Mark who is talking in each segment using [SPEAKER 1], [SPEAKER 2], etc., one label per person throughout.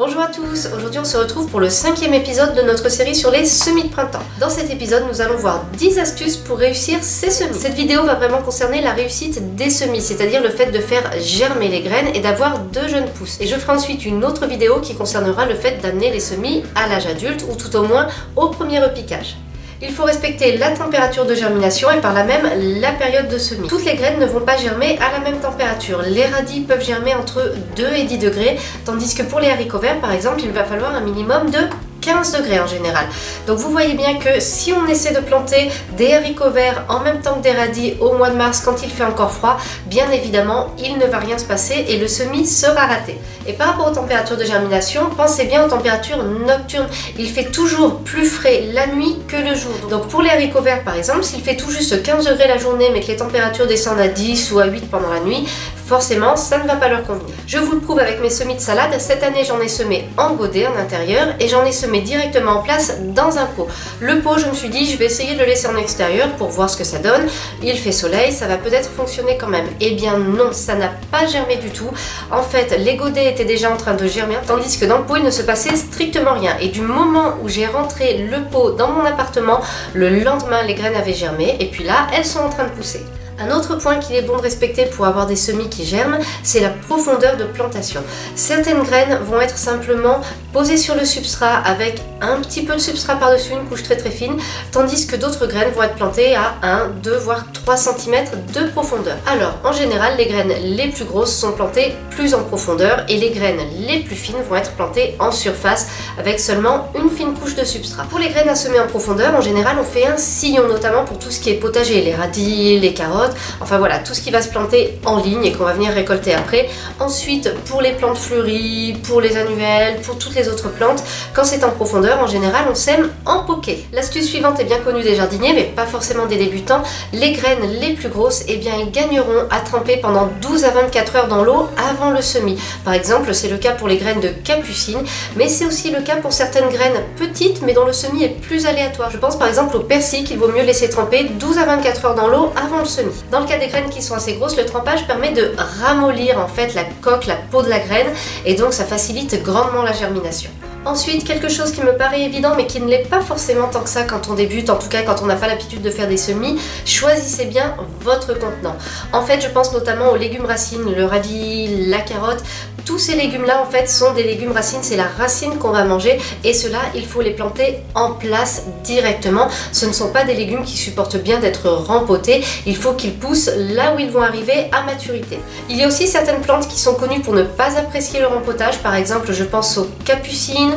[SPEAKER 1] Bonjour à tous, aujourd'hui on se retrouve pour le 5e épisode de notre série sur les semis de printemps. Dans cet épisode, nous allons voir 10 astuces pour réussir ces semis. Cette vidéo va vraiment concerner la réussite des semis, c'est-à-dire le fait de faire germer les graines et d'avoir de jeunes pousses. Et je ferai ensuite une autre vidéo qui concernera le fait d'amener les semis à l'âge adulte ou tout au moins au premier repiquage. Il faut respecter la température de germination et par là même la période de semis. Toutes les graines ne vont pas germer à la même température. Les radis peuvent germer entre 2 et 10 degrés, tandis que pour les haricots verts par exemple, il va falloir un minimum de 15 degrés en général. Donc vous voyez bien que si on essaie de planter des haricots verts en même temps que des radis au mois de mars quand il fait encore froid, bien évidemment il ne va rien se passer et le semis sera raté. Et par rapport aux températures de germination, pensez bien aux températures nocturnes. Il fait toujours plus frais la nuit que le jour. Donc pour les haricots verts par exemple, s'il fait tout juste 15 degrés la journée mais que les températures descendent à 10 ou à 8 pendant la nuit, forcément ça ne va pas leur convenir. Je vous le prouve avec mes semis de salade. Cette année j'en ai semé en godet en intérieur et j'en ai semé directement en place dans un pot. Le pot, je me suis dit, je vais essayer de le laisser en extérieur pour voir ce que ça donne. Il fait soleil, ça va peut-être fonctionner quand même. Eh bien non, ça n'a pas germé du tout. En fait, les godets étaient déjà en train de germer, tandis que dans le pot, il ne se passait strictement rien. Et du moment où j'ai rentré le pot dans mon appartement, le lendemain, les graines avaient germé. Et puis là, elles sont en train de pousser. Un autre point qu'il est bon de respecter pour avoir des semis qui germent, c'est la profondeur de plantation. Certaines graines vont être simplement posées sur le substrat avec un petit peu de substrat par-dessus, une couche très fine, tandis que d'autres graines vont être plantées à 1, 2, voire 3 cm de profondeur. Alors, en général, les graines les plus grosses sont plantées plus en profondeur et les graines les plus fines vont être plantées en surface avec seulement une fine couche de substrat. Pour les graines à semer en profondeur, en général, on fait un sillon, notamment pour tout ce qui est potager, les radis, les carottes, enfin voilà, tout ce qui va se planter en ligne et qu'on va venir récolter après. Ensuite, pour les plantes fleuries, pour les annuelles, pour toutes les autres plantes, quand c'est en profondeur, en général, on sème en poquet. L'astuce suivante est bien connue des jardiniers, mais pas forcément des débutants. Les graines les plus grosses, eh bien, elles gagneront à tremper pendant 12 à 24 heures dans l'eau avant le semis. Par exemple, c'est le cas pour les graines de capucine, mais c'est aussi le cas pour certaines graines petites, mais dont le semis est plus aléatoire. Je pense par exemple au persil qu'il vaut mieux laisser tremper 12 à 24 heures dans l'eau avant le semis. Dans le cas des graines qui sont assez grosses, le trempage permet de ramollir en fait la coque, la peau de la graine, et donc ça facilite grandement la germination. Ensuite, quelque chose qui me paraît évident mais qui ne l'est pas forcément tant que ça quand on débute, en tout cas quand on n'a pas l'habitude de faire des semis, choisissez bien votre contenant. En fait, je pense notamment aux légumes racines, le radis, la carotte. Tous ces légumes-là, en fait, sont des légumes racines, c'est la racine qu'on va manger et ceux-là, il faut les planter en place directement. Ce ne sont pas des légumes qui supportent bien d'être rempotés, il faut qu'ils poussent là où ils vont arriver à maturité. Il y a aussi certaines plantes qui sont connues pour ne pas apprécier le rempotage, par exemple, je pense aux capucines,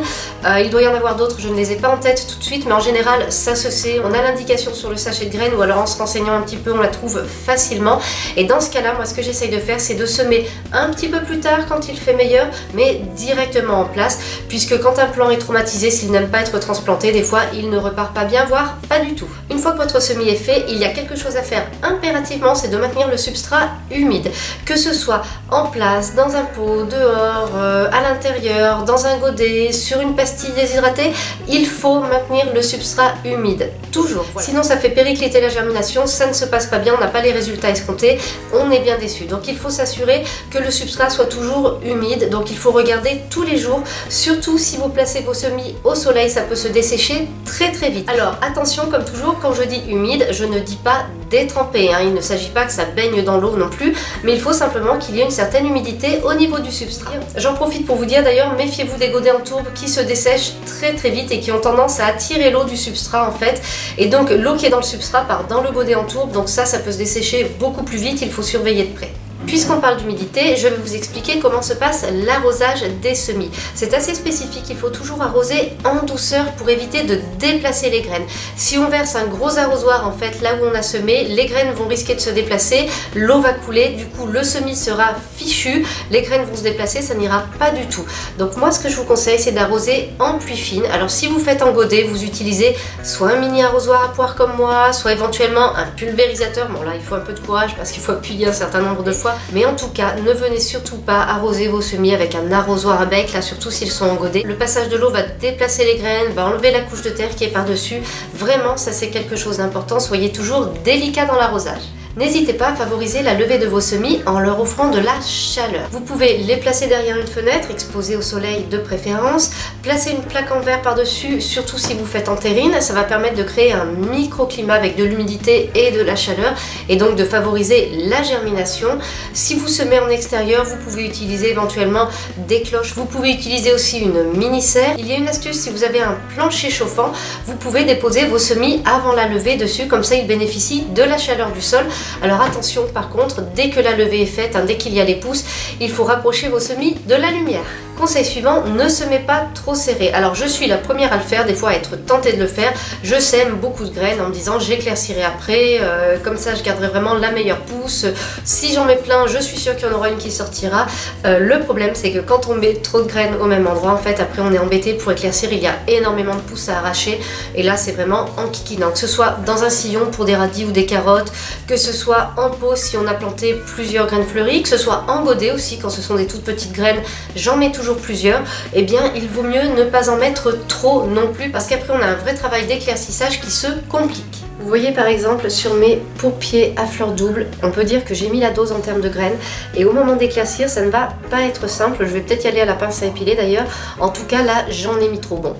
[SPEAKER 1] il doit y en avoir d'autres, je ne les ai pas en tête tout de suite, mais en général, ça se sait, on a l'indication sur le sachet de graines ou alors en se renseignant un petit peu, on la trouve facilement. Et dans ce cas-là, moi, ce que j'essaye de faire, c'est de semer un petit peu plus tard quand il fait meilleur, mais directement en place, puisque quand un plant est traumatisé, s'il n'aime pas être transplanté, des fois il ne repart pas bien, voire pas du tout. Une fois que votre semis est fait, il y a quelque chose à faire impérativement, c'est de maintenir le substrat humide, que ce soit en place, dans un pot, dehors, à l'intérieur, dans un godet, sur une pastille déshydratée, il faut maintenir le substrat humide, toujours. Voilà. Sinon ça fait péricliter la germination, ça ne se passe pas bien, on n'a pas les résultats escomptés, on est bien déçu. Donc il faut s'assurer que le substrat soit toujours humide, donc il faut regarder tous les jours, surtout si vous placez vos semis au soleil, ça peut se dessécher très vite. Alors attention, comme toujours, quand je dis humide, je ne dis pas détrempé, hein. Il ne s'agit pas que ça baigne dans l'eau non plus, mais il faut simplement qu'il y ait une certaine humidité au niveau du substrat. J'en profite pour vous dire d'ailleurs, méfiez-vous des godets en tourbe qui se dessèchent très vite et qui ont tendance à attirer l'eau du substrat en fait, et donc l'eau qui est dans le substrat part dans le godet en tourbe, donc ça peut se dessécher beaucoup plus vite, il faut surveiller de près. Puisqu'on parle d'humidité, je vais vous expliquer comment se passe l'arrosage des semis. C'est assez spécifique, il faut toujours arroser en douceur pour éviter de déplacer les graines. Si on verse un gros arrosoir en fait là où on a semé, les graines vont risquer de se déplacer, l'eau va couler, du coup le semis sera fichu, les graines vont se déplacer, ça n'ira pas du tout. Donc moi ce que je vous conseille c'est d'arroser en pluie fine. Alors si vous faites en godet, vous utilisez soit un mini arrosoir à poire comme moi, soit éventuellement un pulvérisateur. Bon là il faut un peu de courage parce qu'il faut appuyer un certain nombre de fois. Mais en tout cas, ne venez surtout pas arroser vos semis avec un arrosoir à bec, là surtout s'ils sont en godet. Le passage de l'eau va déplacer les graines, va enlever la couche de terre qui est par-dessus. Vraiment, ça c'est quelque chose d'important, soyez toujours délicat dans l'arrosage. N'hésitez pas à favoriser la levée de vos semis en leur offrant de la chaleur. Vous pouvez les placer derrière une fenêtre, exposée au soleil de préférence, placer une plaque en verre par-dessus, surtout si vous faites en terrine, ça va permettre de créer un microclimat avec de l'humidité et de la chaleur et donc de favoriser la germination. Si vous semez en extérieur, vous pouvez utiliser éventuellement des cloches, vous pouvez utiliser aussi une mini-serre. Il y a une astuce, si vous avez un plancher chauffant, vous pouvez déposer vos semis avant la levée dessus, comme ça ils bénéficient de la chaleur du sol. Alors attention par contre, dès que la levée est faite, dès qu'il y a les pousses, il faut rapprocher vos semis de la lumière. Conseil suivant, ne semez pas trop serré. Alors je suis la première à le faire, des fois à être tentée de le faire. Je sème beaucoup de graines en me disant j'éclaircirai après, comme ça je garderai vraiment la meilleure pousse. Si j'en mets plein, je suis sûre qu'il y en aura une qui sortira. Le problème c'est que quand on met trop de graines au même endroit, en fait après on est embêté pour éclaircir, il y a énormément de pousses à arracher et là c'est vraiment enquiquinant. Que ce soit dans un sillon pour des radis ou des carottes, que ce soit en pot si on a planté plusieurs graines fleuries, que ce soit en godet aussi quand ce sont des toutes petites graines, j'en mets toujours plusieurs, et bien il vaut mieux ne pas en mettre trop non plus parce qu'après on a un vrai travail d'éclaircissage qui se complique. Vous voyez par exemple sur mes pourpiers à fleurs doubles, on peut dire que j'ai mis la dose en termes de graines et au moment d'éclaircir ça ne va pas être simple, je vais peut-être y aller à la pince à épiler d'ailleurs, en tout cas là j'en ai mis trop. Bon,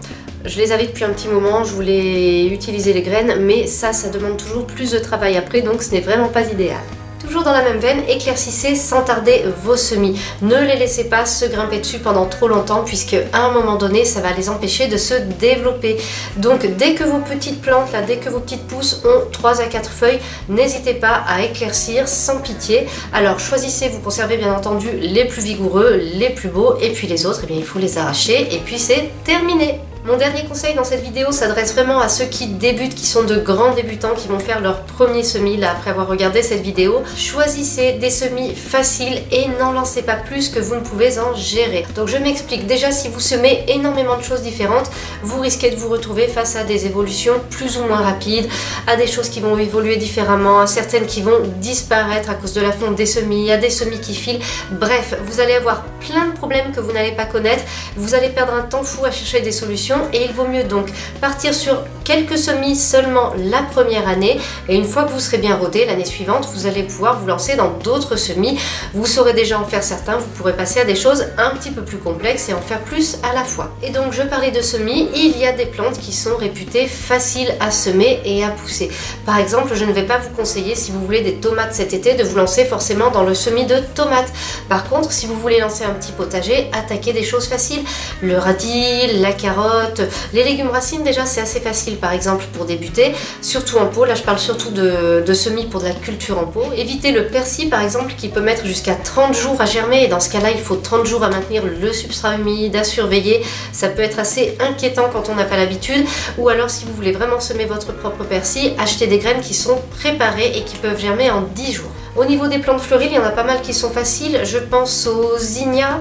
[SPEAKER 1] je les avais depuis un petit moment, je voulais utiliser les graines mais ça demande toujours plus de travail après donc ce n'est vraiment pas idéal. Toujours dans la même veine, éclaircissez sans tarder vos semis. Ne les laissez pas se grimper dessus pendant trop longtemps puisque à un moment donné, ça va les empêcher de se développer. Donc dès que vos petites plantes, dès que vos petites pousses ont 3 à 4 feuilles, n'hésitez pas à éclaircir sans pitié. Alors choisissez, vous conservez bien entendu les plus vigoureux, les plus beaux et puis les autres, eh bien, il faut les arracher et puis c'est terminé. Mon dernier conseil dans cette vidéo s'adresse vraiment à ceux qui débutent, qui sont de grands débutants, qui vont faire leur premier semis là après avoir regardé cette vidéo. Choisissez des semis faciles et n'en lancez pas plus que vous ne pouvez en gérer. Donc je m'explique, déjà si vous semez énormément de choses différentes, vous risquez de vous retrouver face à des évolutions plus ou moins rapides, à des choses qui vont évoluer différemment, à certaines qui vont disparaître à cause de la fonte des semis, à des semis qui filent. Bref, vous allez avoir plein de problèmes que vous n'allez pas connaître, vous allez perdre un temps fou à chercher des solutions. Et il vaut mieux donc partir sur quelques semis seulement la première année et une fois que vous serez bien rodé l'année suivante, vous allez pouvoir vous lancer dans d'autres semis. Vous saurez déjà en faire certains, vous pourrez passer à des choses un petit peu plus complexes et en faire plus à la fois. Et donc je parlais de semis, il y a des plantes qui sont réputées faciles à semer et à pousser. Par exemple, je ne vais pas vous conseiller si vous voulez des tomates cet été de vous lancer forcément dans le semis de tomates. Par contre, si vous voulez lancer un petit potager, attaquez des choses faciles. Le radis, la carotte, les légumes racines déjà c'est assez facile par exemple pour débuter, surtout en pot, là je parle surtout de semis pour de la culture en pot. Évitez le persil par exemple qui peut mettre jusqu'à 30 jours à germer et dans ce cas là il faut 30 jours à maintenir le substrat humide, à surveiller, ça peut être assez inquiétant quand on n'a pas l'habitude. Ou alors si vous voulez vraiment semer votre propre persil, achetez des graines qui sont préparées et qui peuvent germer en 10 jours. Au niveau des plantes fleuries, il y en a pas mal qui sont faciles. Je pense aux zinnias,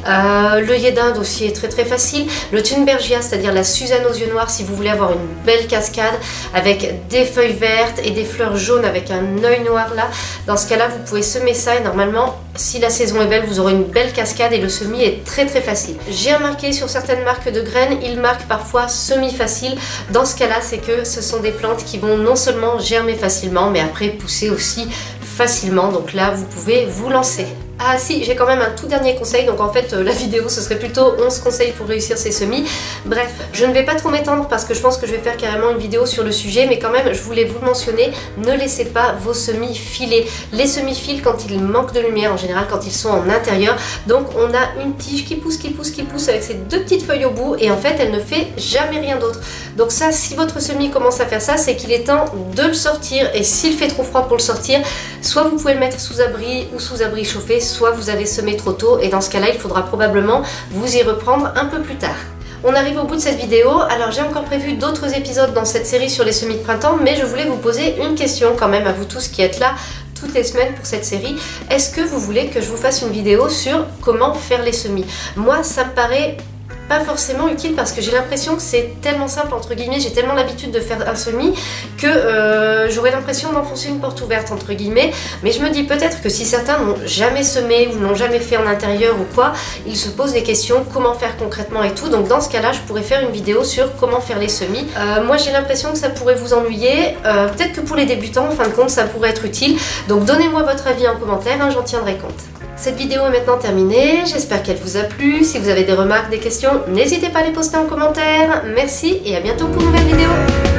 [SPEAKER 1] l'œillet d'Inde aussi est très facile. Le thunbergia, c'est-à-dire la Suzanne aux yeux noirs, si vous voulez avoir une belle cascade avec des feuilles vertes et des fleurs jaunes avec un œil noir là. Dans ce cas-là, vous pouvez semer ça et normalement, si la saison est belle, vous aurez une belle cascade et le semis est très facile. J'ai remarqué sur certaines marques de graines, ils marquent parfois semi-facile. Dans ce cas-là, c'est que ce sont des plantes qui vont non seulement germer facilement, mais après pousser aussi facilement, donc là vous pouvez vous lancer. Ah si, j'ai quand même un tout dernier conseil, donc en fait la vidéo ce serait plutôt 11 conseils pour réussir ses semis. Bref, je ne vais pas trop m'étendre parce que je pense que je vais faire carrément une vidéo sur le sujet, mais quand même je voulais vous le mentionner, ne laissez pas vos semis filer. Les semis filent quand il manque de lumière, en général quand ils sont en intérieur, donc on a une tige qui pousse avec ses deux petites feuilles au bout et en fait elle ne fait jamais rien d'autre. Donc ça, si votre semis commence à faire ça, c'est qu'il est temps de le sortir et s'il fait trop froid pour le sortir, soit vous pouvez le mettre sous abri ou sous abri chauffé, soit vous avez semé trop tôt et dans ce cas-là, il faudra probablement vous y reprendre un peu plus tard. On arrive au bout de cette vidéo, alors j'ai encore prévu d'autres épisodes dans cette série sur les semis de printemps, mais je voulais vous poser une question quand même à vous tous qui êtes là toutes les semaines pour cette série. Est-ce que vous voulez que je vous fasse une vidéo sur comment faire les semis? Moi, ça me paraît pas forcément utile parce que j'ai l'impression que c'est tellement simple entre guillemets, j'ai tellement l'habitude de faire un semis que j'aurais l'impression d'enfoncer une porte ouverte entre guillemets, mais je me dis peut-être que si certains n'ont jamais semé ou n'ont jamais fait en intérieur ou quoi, ils se posent des questions, comment faire concrètement et tout, donc dans ce cas-là je pourrais faire une vidéo sur comment faire les semis. Moi j'ai l'impression que ça pourrait vous ennuyer, peut-être que pour les débutants en fin de compte ça pourrait être utile, donc donnez-moi votre avis en commentaire, hein, j'en tiendrai compte. Cette vidéo est maintenant terminée, j'espère qu'elle vous a plu. Si vous avez des remarques, des questions, n'hésitez pas à les poster en commentaire. Merci et à bientôt pour une nouvelle vidéo.